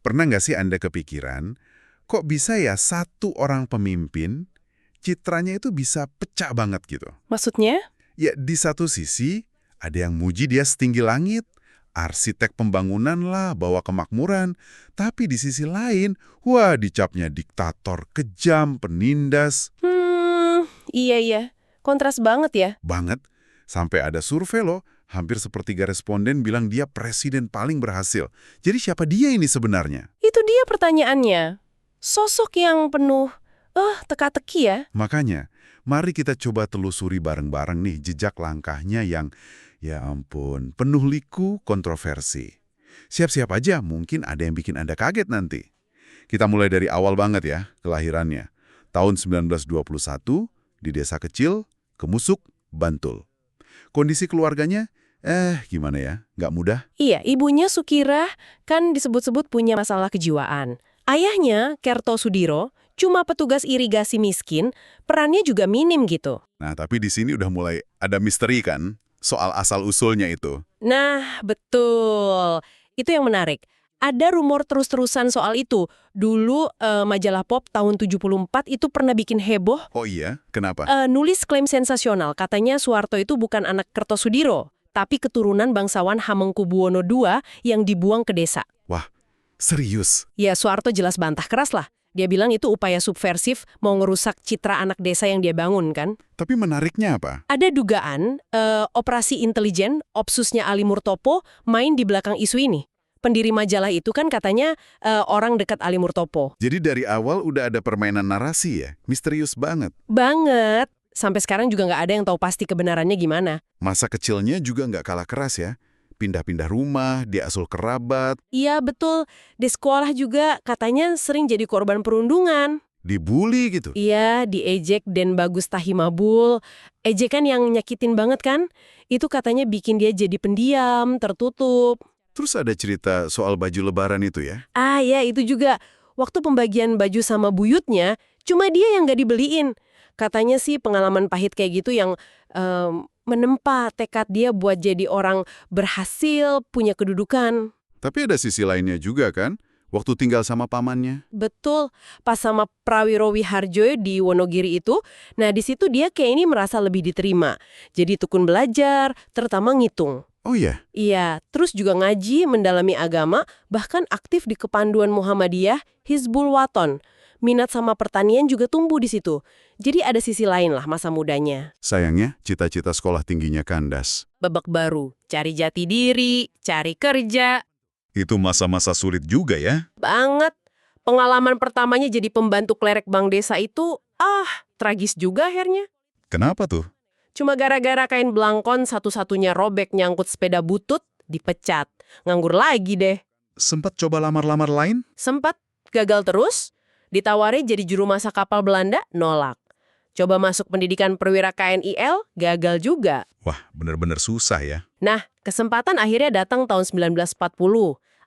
Pernah nggak sih Anda kepikiran, kok bisa ya satu orang pemimpin, citranya itu bisa pecah banget gitu? Maksudnya? Ya, di satu sisi, ada yang muji dia setinggi langit, arsitek pembangunan lah, bawa kemakmuran. Tapi di sisi lain, wah dicapnya diktator, kejam, penindas. Iya. Kontras banget ya. Banget. Sampai ada survei loh, hampir sepertiga responden bilang dia presiden paling berhasil. Jadi siapa dia ini sebenarnya? Itu dia pertanyaannya. Sosok yang penuh, teka-teki ya. Makanya, mari kita coba telusuri bareng-bareng nih jejak langkahnya yang, ya ampun, penuh liku kontroversi. Siap-siap aja, mungkin ada yang bikin Anda kaget nanti. Kita mulai dari awal banget ya, kelahirannya. Tahun 1921, di desa kecil, Kemusuk, Bantul. Kondisi keluarganya, gimana ya, nggak mudah. Iya, ibunya Sukirah kan disebut-sebut punya masalah kejiwaan. Ayahnya, Kertosudiro, cuma petugas irigasi miskin, perannya juga minim gitu. Nah, tapi di sini udah mulai ada misteri kan, soal asal-usulnya itu. Nah, betul. Itu yang menarik. Ada rumor terus-terusan soal itu. Dulu majalah Pop tahun 74 itu pernah bikin heboh, Oh iya, kenapa? nulis klaim sensasional. Katanya Soeharto itu bukan anak Kertosudiro, tapi keturunan bangsawan Hamengkubuwono II yang dibuang ke desa. Wah, serius? Ya, Soeharto jelas bantah keras lah. Dia bilang itu upaya subversif mau ngerusak citra anak desa yang dia bangun kan. Tapi menariknya apa? Ada dugaan operasi intelijen, Opsusnya Ali Murtopo, main di belakang isu ini. Pendiri majalah itu kan katanya orang dekat Ali Murtopo. Jadi dari awal udah ada permainan narasi ya? Misterius banget. Banget. Sampai sekarang juga nggak ada yang tahu pasti kebenarannya gimana. Masa kecilnya juga nggak kalah keras ya? Pindah-pindah rumah, diasuh kerabat, Iya, betul. Di sekolah juga katanya sering jadi korban perundungan. dibully gitu. Iya, diejek dan Bagus Tahimabul. Ejekan yang nyakitin banget kan? Itu katanya bikin dia jadi pendiam, tertutup. Terus ada cerita soal baju lebaran itu ya? Ah ya, itu juga. Waktu pembagian baju sama buyutnya, cuma dia yang nggak dibeliin. Katanya sih pengalaman pahit kayak gitu yang menempa tekad dia buat jadi orang berhasil, punya kedudukan. Tapi ada sisi lainnya juga kan? Waktu tinggal sama pamannya. Betul, pas sama Prawiro Wiharjo di Wonogiri itu, nah di situ dia kayak ini merasa lebih diterima. Jadi tekun belajar, terutama ngitung. Oh iya, Iya, terus juga ngaji, mendalami agama, bahkan aktif di kepanduan Muhammadiyah, Hizbul Waton. Minat sama pertanian juga tumbuh di situ. Jadi ada sisi lain lah masa mudanya. sayangnya cita-cita sekolah tingginya kandas. Babak baru, cari jati diri, cari kerja, Itu masa-masa sulit juga ya? banget. Pengalaman pertamanya jadi pembantu klerek bank desa itu, tragis juga akhirnya. Kenapa tuh? Cuma gara-gara kain belangkon satu-satunya robek nyangkut sepeda butut, dipecat. Nganggur lagi deh. Sempat coba lamar-lamar lain? Sempat, gagal terus. Ditawari jadi juru masak kapal Belanda, nolak. Coba masuk pendidikan perwira KNIL, gagal juga. Wah, bener-bener susah ya. Nah, kesempatan akhirnya datang tahun 1940.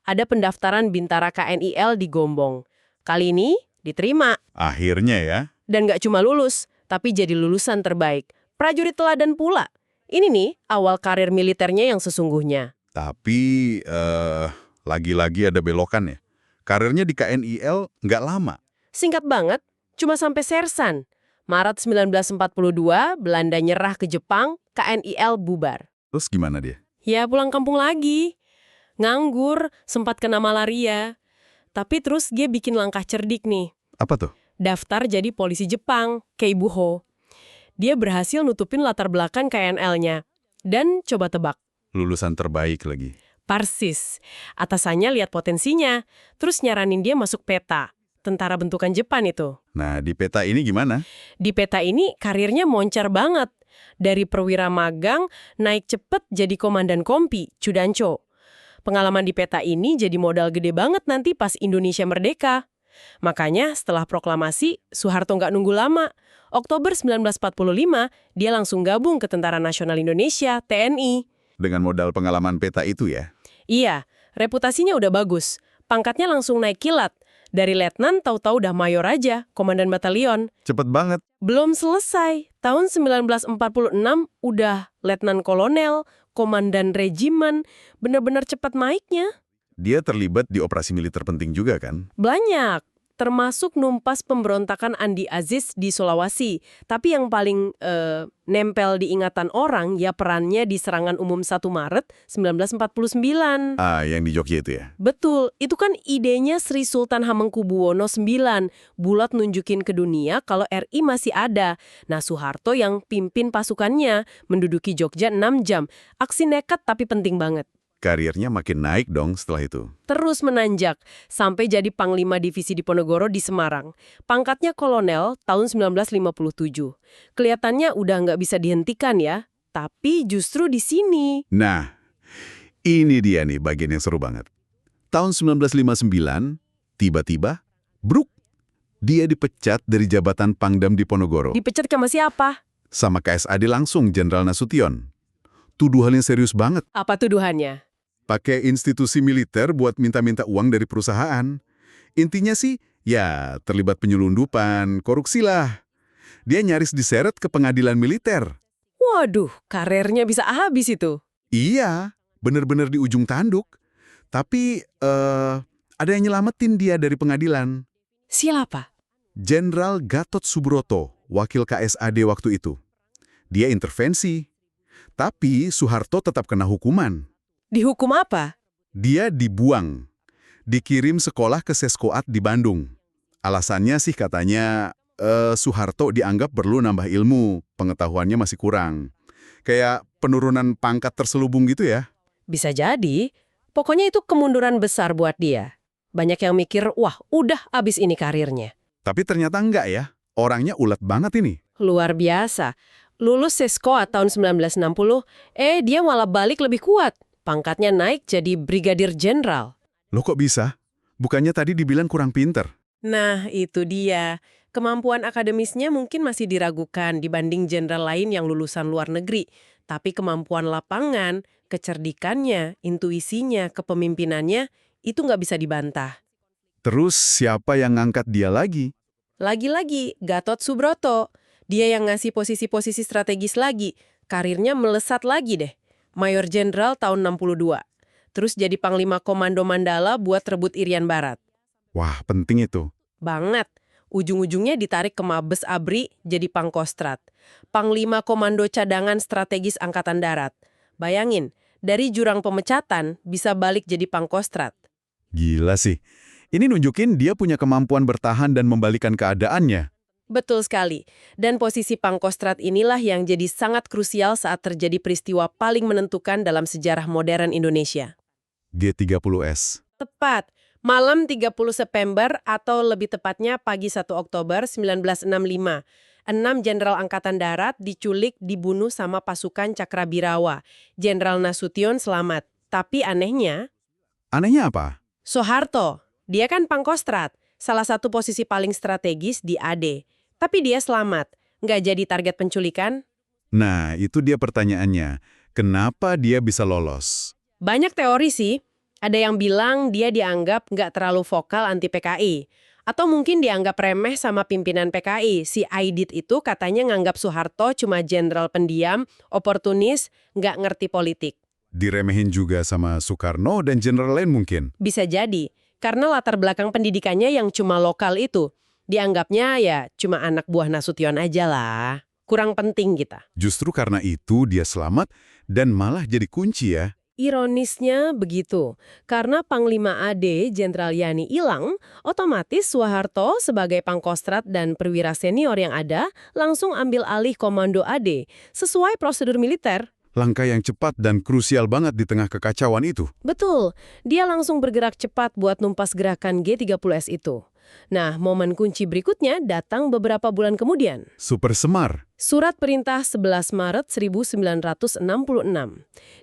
Ada pendaftaran Bintara KNIL di Gombong. Kali ini diterima. Akhirnya ya. Dan nggak cuma lulus, tapi jadi lulusan terbaik. Prajurit teladan pula. Ini nih awal karir militernya yang sesungguhnya. Tapi, lagi-lagi ada belokan ya. Karirnya di KNIL nggak lama. Singkat banget, cuma sampai sersan. Maret 1942, Belanda nyerah ke Jepang, KNIL bubar. Terus gimana dia? Ya pulang kampung lagi. Nganggur, sempat kena malaria. Tapi terus dia bikin langkah cerdik nih. Apa tuh? Daftar jadi polisi Jepang, Keibuho. Dia berhasil nutupin latar belakang KNL-nya. Dan coba tebak, Lulusan terbaik lagi. Persis. Atasannya lihat potensinya, terus nyaranin dia masuk PETA, tentara bentukan Jepang itu. Nah, di peta ini gimana? Di PETA ini karirnya moncer banget. Dari perwira magang, naik cepet jadi komandan kompi, Cudanco. Pengalaman di PETA ini jadi modal gede banget nanti pas Indonesia merdeka. Makanya setelah proklamasi, Soeharto nggak nunggu lama. Oktober 1945, dia langsung gabung ke Tentara Nasional Indonesia, TNI. Dengan modal pengalaman peta itu ya? Iya, reputasinya udah bagus. Pangkatnya langsung naik kilat. Dari letnan tahu-tahu udah mayor aja, komandan batalion. Cepet banget. Belum selesai, tahun 1946 udah letnan kolonel, komandan regimen, bener-bener cepat naiknya. Dia terlibat di operasi militer penting juga kan? Banyak, termasuk numpas pemberontakan Andi Aziz di Sulawesi. Tapi yang paling nempel di ingatan orang ya perannya di serangan umum 1 Maret 1949. Ah, yang di Jogja itu ya? Betul, itu kan idenya Sri Sultan Hamengkubuwono IX, bulat nunjukin ke dunia kalau RI masih ada. Nah, Soeharto yang pimpin pasukannya, menduduki Jogja 6 jam. Aksi nekat tapi penting banget. Karirnya makin naik dong setelah itu. Terus menanjak, sampai jadi Panglima Divisi Diponegoro di Semarang. Pangkatnya kolonel tahun 1957. Kelihatannya udah nggak bisa dihentikan ya, tapi justru di sini. Nah, ini dia nih bagian yang seru banget. Tahun 1959, tiba-tiba, bruk, dia dipecat dari jabatan Pangdam Diponegoro. Dipecat sama siapa? Sama KSAD langsung, Jenderal Nasution. Tuduhannya serius banget. Apa tuduhannya? Pakai institusi militer buat minta-minta uang dari perusahaan. Intinya sih, ya terlibat penyelundupan, korupsi lah. Dia nyaris diseret ke pengadilan militer. Waduh, karirnya bisa habis itu. Iya, bener-bener di ujung tanduk. Tapi, ada yang nyelamatin dia dari pengadilan. Siapa? Jenderal Gatot Subroto, wakil KSAD waktu itu. Dia intervensi. Tapi Soeharto tetap kena hukuman. Dihukum apa? Dia dibuang. Dikirim sekolah ke Seskoat di Bandung. Alasannya sih katanya, Soeharto dianggap perlu nambah ilmu, pengetahuannya masih kurang. Kayak penurunan pangkat terselubung gitu ya. Bisa jadi. Pokoknya itu kemunduran besar buat dia. Banyak yang mikir, wah udah abis ini karirnya. Tapi ternyata enggak ya. Orangnya ulet banget ini. Luar biasa. Lulus Seskoat tahun 1960, dia malah balik lebih kuat. Pangkatnya naik jadi Brigadir Jenderal. Loh kok bisa? Bukannya tadi dibilang kurang pinter? Nah, itu dia. Kemampuan akademisnya mungkin masih diragukan dibanding jenderal lain yang lulusan luar negeri. Tapi kemampuan lapangan, kecerdikannya, intuisinya, kepemimpinannya, itu nggak bisa dibantah. Terus siapa yang ngangkat dia lagi? Lagi-lagi, Gatot Subroto. Dia yang ngasih posisi-posisi strategis lagi. Karirnya melesat lagi deh. Mayor Jenderal tahun 62. Terus jadi Panglima Komando Mandala buat rebut Irian Barat. Wah, penting itu. Banget. Ujung-ujungnya ditarik ke Mabes ABRI jadi Pangkostrat. Panglima Komando Cadangan Strategis Angkatan Darat. Bayangin, dari jurang pemecatan bisa balik jadi Pangkostrat. Gila sih. Ini nunjukin dia punya kemampuan bertahan dan membalikan keadaannya. Betul sekali. Dan posisi Pangkostrat inilah yang jadi sangat krusial saat terjadi peristiwa paling menentukan dalam sejarah modern Indonesia. G30S. Tepat. Malam 30 September atau lebih tepatnya pagi 1 Oktober 1965. 6 Jenderal Angkatan Darat diculik, dibunuh sama pasukan Cakrabirawa. Jenderal Nasution selamat. Tapi anehnya, Anehnya apa? Soeharto, dia kan Pangkostrat, salah satu posisi paling strategis di AD. Tapi dia selamat, nggak jadi target penculikan. Nah, itu dia pertanyaannya. Kenapa dia bisa lolos? Banyak teori sih. Ada yang bilang dia dianggap nggak terlalu vokal anti PKI. Atau mungkin dianggap remeh sama pimpinan PKI. Si Aidit itu katanya nganggap Soeharto cuma jenderal pendiam, oportunis, nggak ngerti politik. Diremehin juga sama Soekarno dan jenderal lain mungkin? Bisa jadi, karena latar belakang pendidikannya yang cuma lokal itu. Dianggapnya ya cuma anak buah Nasution aja lah. Kurang penting kita. Justru karena itu dia selamat dan malah jadi kunci ya. Ironisnya begitu, karena Panglima AD Jenderal Yani hilang, otomatis Soeharto sebagai Pangkostrat dan perwira senior yang ada langsung ambil alih komando AD, sesuai prosedur militer. Langkah yang cepat dan krusial banget di tengah kekacauan itu. Betul, dia langsung bergerak cepat buat numpas gerakan G30S itu. Nah, momen kunci berikutnya datang beberapa bulan kemudian. Super Semar. Surat Perintah 11 Maret 1966.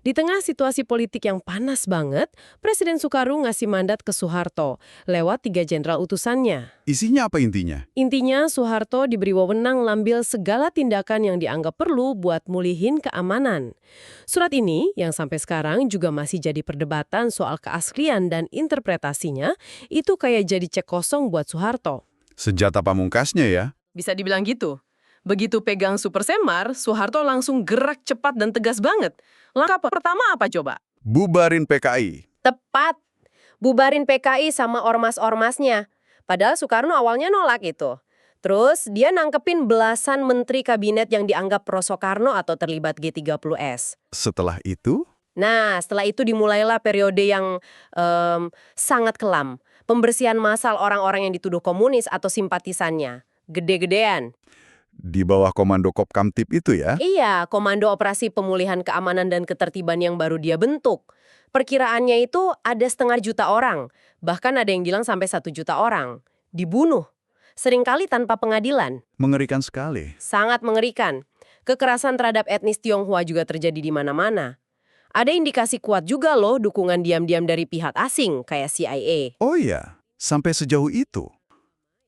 Di tengah situasi politik yang panas banget, Presiden Soekarno ngasih mandat ke Soeharto lewat 3 jenderal utusannya. Isinya apa intinya? Intinya, Soeharto diberi wewenang ngambil segala tindakan yang dianggap perlu buat mulihin keamanan. Surat ini, yang sampai sekarang juga masih jadi perdebatan soal keaslian dan interpretasinya, itu kayak jadi cek kosong buat Soeharto. Senjata pamungkasnya ya. Bisa dibilang gitu. Begitu pegang Super Semar, Soeharto langsung gerak cepat dan tegas banget. Langkah pertama apa coba? Bubarin PKI. Tepat. bubarin PKI sama ormas-ormasnya. Padahal Soekarno awalnya nolak itu. Terus dia nangkepin belasan menteri kabinet yang dianggap pro-Soekarno atau terlibat G30S. Setelah itu, Nah, setelah itu dimulailah periode yang sangat kelam. Pembersihan massal orang-orang yang dituduh komunis atau simpatisannya. Gede-gedean. di bawah komando Kopkamtib itu ya, Iya, Komando Operasi Pemulihan Keamanan dan Ketertiban yang baru dia bentuk. Perkiraannya itu ada 500.000 orang. Bahkan ada yang bilang sampai 1 juta orang. Dibunuh. Seringkali tanpa pengadilan. mengerikan sekali. Sangat mengerikan. Kekerasan terhadap etnis Tionghoa juga terjadi di mana-mana. Ada indikasi kuat juga loh dukungan diam-diam dari pihak asing kayak CIA. Oh iya, sampai sejauh itu.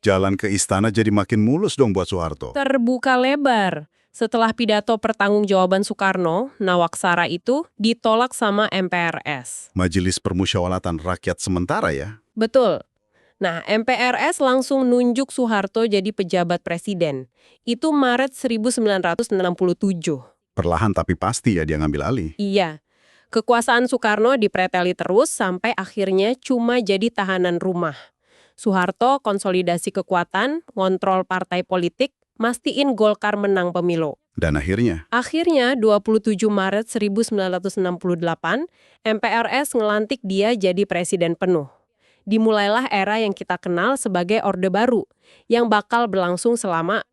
Jalan ke istana jadi makin mulus dong buat Soeharto. Terbuka lebar. Setelah pidato pertanggungjawaban Soekarno, Nawaksara itu ditolak sama MPRS. Majelis Permusyawaratan Rakyat Sementara ya. Betul. Nah, MPRS langsung nunjuk Soeharto jadi pejabat presiden. Itu Maret 1967. Perlahan tapi pasti ya dia ngambil alih. Iya. Kekuasaan Soekarno dipreteli terus sampai akhirnya cuma jadi tahanan rumah. Soeharto konsolidasi kekuatan, ngontrol partai politik, mastiin Golkar menang pemilu. Dan akhirnya, Akhirnya 27 Maret 1968, MPRS ngelantik dia jadi presiden penuh. Dimulailah era yang kita kenal sebagai Orde Baru, yang bakal berlangsung selama,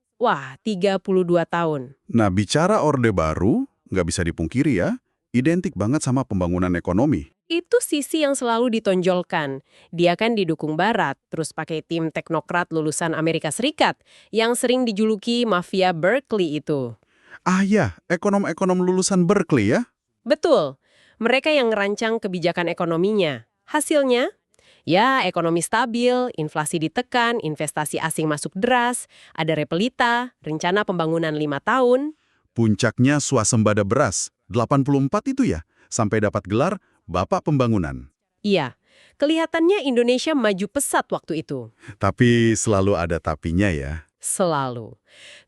32 tahun. nah bicara Orde Baru, nggak bisa dipungkiri ya, identik banget sama pembangunan ekonomi. Itu sisi yang selalu ditonjolkan. Dia kan didukung Barat, terus pakai tim teknokrat lulusan Amerika Serikat, yang sering dijuluki mafia Berkeley itu. Ah ya, ekonom-ekonom lulusan Berkeley ya? Betul, mereka yang ngerancang kebijakan ekonominya. Hasilnya? Ya, ekonomi stabil, inflasi ditekan, investasi asing masuk deras, ada repelita, rencana pembangunan 5 tahun. Puncaknya swasembada beras, 84 itu ya, sampai dapat gelar Bapak Pembangunan. Iya, kelihatannya Indonesia maju pesat waktu itu. Tapi selalu ada tapinya ya. Selalu.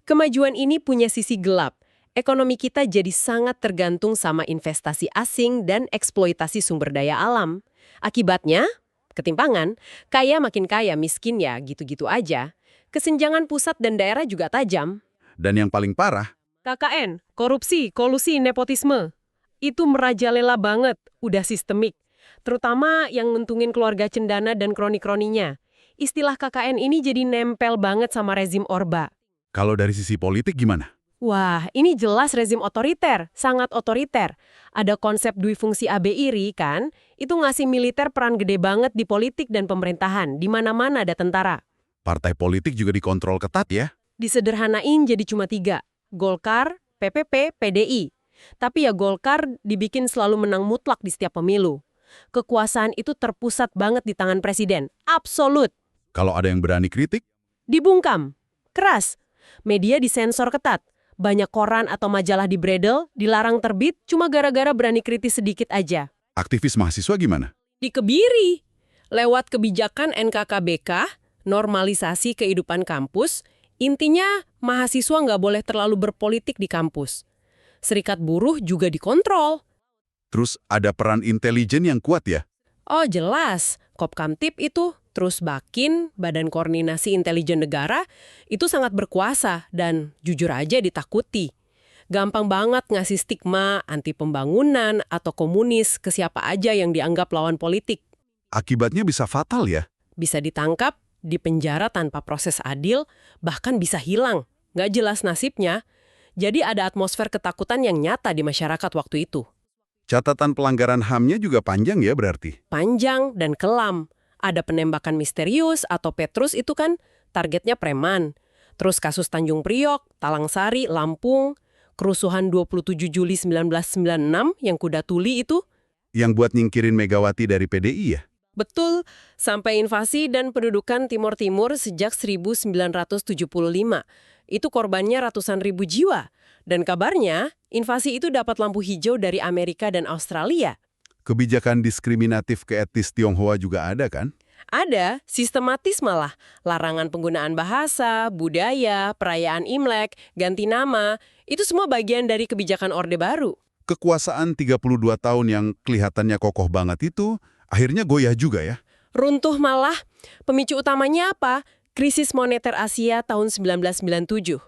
Kemajuan ini punya sisi gelap. Ekonomi kita jadi sangat tergantung sama investasi asing dan eksploitasi sumber daya alam. Akibatnya, ketimpangan, kaya makin kaya, miskin ya gitu-gitu aja. Kesenjangan pusat dan daerah juga tajam. Dan yang paling parah, KKN, korupsi, kolusi, nepotisme. Itu merajalela banget, udah sistemik. Terutama yang nguntungin keluarga cendana dan kroni-kroninya. Istilah KKN ini jadi nempel banget sama rezim Orba. kalau dari sisi politik gimana? Wah, ini jelas rezim otoriter, sangat otoriter. Ada konsep duifungsi ABIRI kan, itu ngasih militer peran gede banget di politik dan pemerintahan, di mana-mana ada tentara. Partai politik juga dikontrol ketat ya. Disederhanain jadi cuma 3, Golkar, PPP, PDI. Tapi ya Golkar dibikin selalu menang mutlak di setiap pemilu. Kekuasaan itu terpusat banget di tangan presiden, absolut. Kalau ada yang berani kritik, Dibungkam, keras. Media disensor ketat. Banyak koran atau majalah dibredel, dilarang terbit cuma gara-gara berani kritis sedikit aja. aktivis mahasiswa gimana? Dikebiri. Lewat kebijakan NKKBK, normalisasi kehidupan kampus, intinya mahasiswa nggak boleh terlalu berpolitik di kampus. Serikat buruh juga dikontrol. Terus ada peran intelijen yang kuat ya? Oh jelas, Kopkamtib itu, terus Bakin, Badan Koordinasi Intelijen Negara, itu sangat berkuasa dan jujur aja ditakuti. Gampang banget ngasih stigma anti pembangunan atau komunis ke siapa aja yang dianggap lawan politik. Akibatnya bisa fatal ya? Bisa ditangkap, dipenjara tanpa proses adil, bahkan bisa hilang. Nggak jelas nasibnya. Jadi ada atmosfer ketakutan yang nyata di masyarakat waktu itu. Catatan pelanggaran HAM-nya juga panjang ya berarti? Panjang dan kelam. Ada penembakan misterius atau Petrus itu kan targetnya preman. Terus kasus Tanjung Priok, Talangsari, Lampung, kerusuhan 27 Juli 1996 yang kuda tuli itu. Yang buat nyingkirin Megawati dari PDI ya? Betul, sampai invasi dan pendudukan Timur Timur sejak 1975. Itu korbannya ratusan ribu jiwa. Dan kabarnya, invasi itu dapat lampu hijau dari Amerika dan Australia. Kebijakan diskriminatif ke etnis Tionghoa juga ada kan? Ada, sistematis malah. Larangan penggunaan bahasa, budaya, perayaan Imlek, ganti nama, itu semua bagian dari kebijakan Orde Baru. Kekuasaan 32 tahun yang kelihatannya kokoh banget itu Akhirnya goyah juga ya. Runtuh malah. Pemicu utamanya apa? Krisis moneter Asia tahun 1997.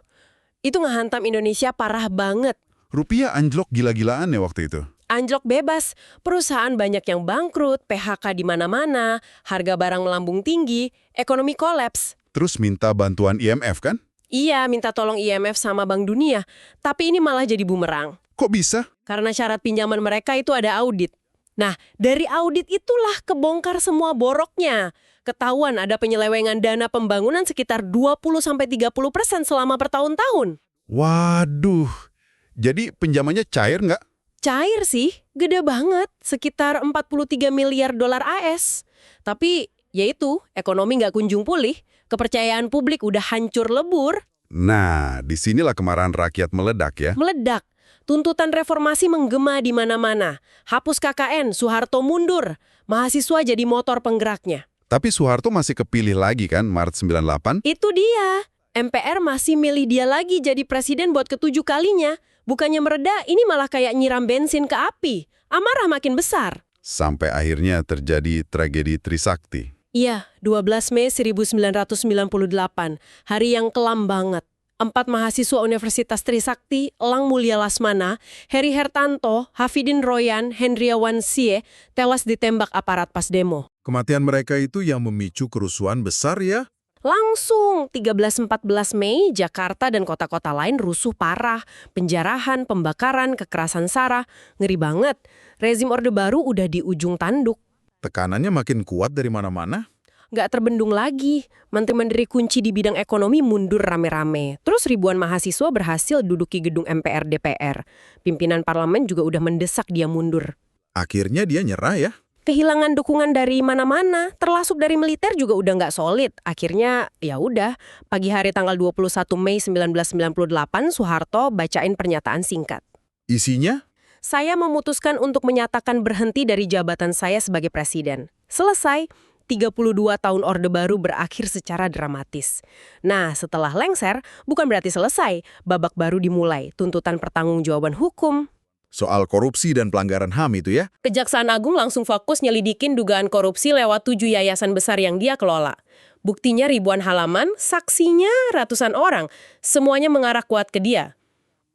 Itu ngehantam Indonesia parah banget. Rupiah anjlok gila-gilaan ya waktu itu. Anjlok bebas, perusahaan banyak yang bangkrut, PHK di mana-mana, harga barang melambung tinggi, ekonomi kolaps. Terus minta bantuan IMF kan? Iya, minta tolong IMF sama Bank Dunia, tapi ini malah jadi bumerang. Kok bisa? Karena syarat pinjaman mereka itu ada audit. Nah, dari audit itulah kebongkar semua boroknya. Ketahuan ada penyelewengan dana pembangunan sekitar 20-30% selama bertahun-tahun. Waduh, jadi pinjamannya cair nggak? Cair sih, gede banget, sekitar 43 miliar dolar AS. Tapi, yaitu, ekonomi nggak kunjung pulih, kepercayaan publik udah hancur lebur. Nah, disinilah kemarahan rakyat meledak ya. Meledak. Tuntutan reformasi menggema di mana-mana. Hapus KKN, Soeharto mundur. Mahasiswa jadi motor penggeraknya. Tapi Soeharto masih kepilih lagi kan Maret 98? Itu dia. MPR masih milih dia lagi jadi presiden buat ke-7 kalinya. Bukannya mereda, ini malah kayak nyiram bensin ke api. Amarah makin besar. Sampai akhirnya terjadi tragedi Trisakti. Iya, 12 Mei 1998. Hari yang kelam banget. 4 mahasiswa Universitas Trisakti, Elang Mulia Lasmana, Heri Hertanto, Hafidin Royan, Hendriawan Sie, tewas ditembak aparat pas demo. Kematian mereka itu yang memicu kerusuhan besar ya? Langsung 13-14 Mei, Jakarta dan kota-kota lain rusuh parah. Penjarahan, pembakaran, kekerasan sara. Ngeri banget. Rezim Orde Baru udah di ujung tanduk. Tekanannya makin kuat dari mana-mana. Nggak terbendung lagi. Menteri-menteri kunci di bidang ekonomi mundur rame-rame. Terus ribuan mahasiswa berhasil duduki gedung MPR DPR. Pimpinan parlemen juga udah mendesak dia mundur. Akhirnya dia nyerah ya? Kehilangan dukungan dari mana-mana, termasuk dari militer juga udah nggak solid. Akhirnya, ya udah, pagi hari tanggal 21 Mei 1998, Soeharto bacain pernyataan singkat. Isinya? Saya memutuskan untuk menyatakan berhenti dari jabatan saya sebagai presiden. Selesai, 32 tahun Orde Baru berakhir secara dramatis. Nah, setelah lengser, bukan berarti selesai. Babak baru dimulai, tuntutan pertanggungjawaban hukum. Soal korupsi dan pelanggaran HAM itu ya? Kejaksaan Agung langsung fokus nyelidikin dugaan korupsi lewat 7 yayasan besar yang dia kelola. Buktinya ribuan halaman, saksinya ratusan orang. Semuanya mengarah kuat ke dia.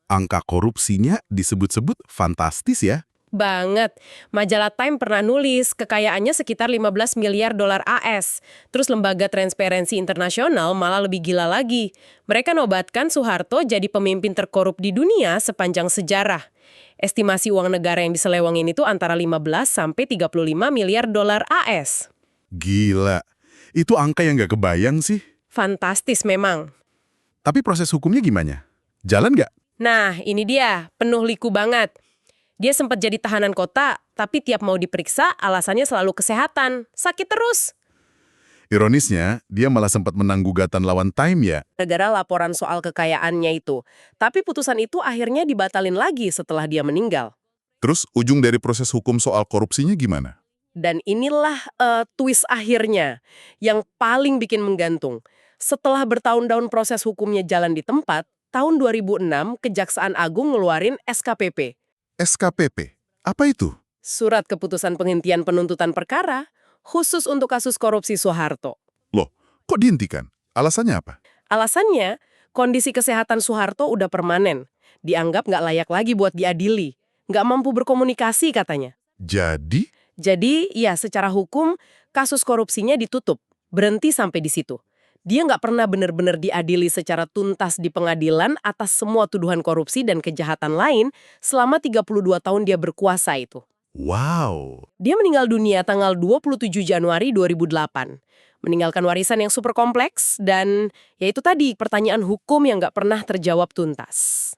Angka korupsinya disebut-sebut fantastis ya. Banget. Majalah Time pernah nulis kekayaannya sekitar 15 miliar dolar AS. Terus lembaga Transparency International malah lebih gila lagi. Mereka nobatkan Soeharto jadi pemimpin terkorup di dunia sepanjang sejarah. Estimasi uang negara yang diselewengin itu antara 15 sampai 35 miliar dolar AS. Gila, itu angka yang nggak kebayang sih. Fantastis memang. Tapi proses hukumnya gimana? Jalan nggak? Nah, ini dia, penuh liku banget. Dia sempat jadi tahanan kota, tapi tiap mau diperiksa, alasannya selalu kesehatan. Sakit terus. Ironisnya, dia malah sempat menang gugatan lawan Time ya. Negara laporan soal kekayaannya itu. Tapi putusan itu akhirnya dibatalin lagi setelah dia meninggal. Terus ujung dari proses hukum soal korupsinya gimana? Dan inilah twist akhirnya yang paling bikin menggantung. Setelah bertahun-tahun proses hukumnya jalan di tempat, tahun 2006 Kejaksaan Agung ngeluarin SKPP. SKPP, apa itu? Surat Keputusan Penghentian Penuntutan Perkara, khusus untuk kasus korupsi Soeharto. Loh, kok dihentikan? Alasannya apa? Alasannya, kondisi kesehatan Soeharto udah permanen. Dianggap nggak layak lagi buat diadili. Nggak mampu berkomunikasi katanya. Jadi, Ya secara hukum, kasus korupsinya ditutup. Berhenti sampai di situ. Dia nggak pernah benar-benar diadili secara tuntas di pengadilan atas semua tuduhan korupsi dan kejahatan lain selama 32 tahun dia berkuasa itu. wow. Dia meninggal dunia tanggal 27 Januari 2008. Meninggalkan warisan yang super kompleks dan yaitu tadi pertanyaan hukum yang nggak pernah terjawab tuntas.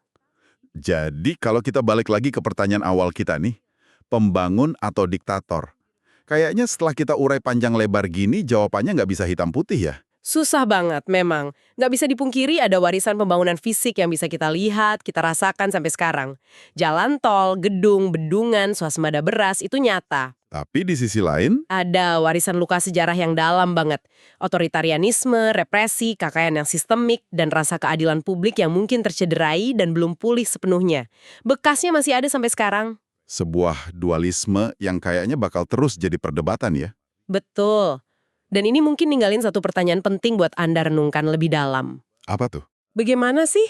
Jadi kalau kita balik lagi ke pertanyaan awal kita nih, pembangun atau diktator? Kayaknya setelah kita urai panjang lebar gini, jawabannya nggak bisa hitam putih ya? Susah banget memang. Nggak bisa dipungkiri ada warisan pembangunan fisik yang bisa kita lihat, kita rasakan sampai sekarang. Jalan tol, gedung, bendungan, swasembada beras itu nyata. Tapi di sisi lain, Ada warisan luka sejarah yang dalam banget. Otoritarianisme, represi, kekayaan yang sistemik, dan rasa keadilan publik yang mungkin tercederai dan belum pulih sepenuhnya. Bekasnya masih ada sampai sekarang. Sebuah dualisme yang kayaknya bakal terus jadi perdebatan ya. Betul. Dan ini mungkin ninggalin satu pertanyaan penting buat Anda renungkan lebih dalam. Apa tuh? Bagaimana sih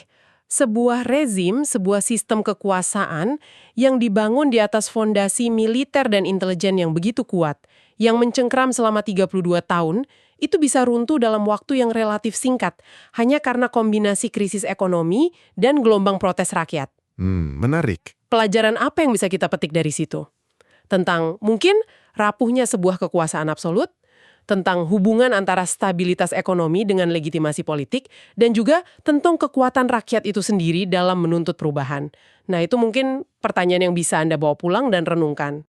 sebuah rezim, sebuah sistem kekuasaan yang dibangun di atas fondasi militer dan intelijen yang begitu kuat, yang mencengkram selama 32 tahun, itu bisa runtuh dalam waktu yang relatif singkat, hanya karena kombinasi krisis ekonomi dan gelombang protes rakyat. Menarik. Pelajaran apa yang bisa kita petik dari situ? Tentang mungkin rapuhnya sebuah kekuasaan absolut, tentang hubungan antara stabilitas ekonomi dengan legitimasi politik, dan juga tentang kekuatan rakyat itu sendiri dalam menuntut perubahan. Nah, itu mungkin pertanyaan yang bisa Anda bawa pulang dan renungkan.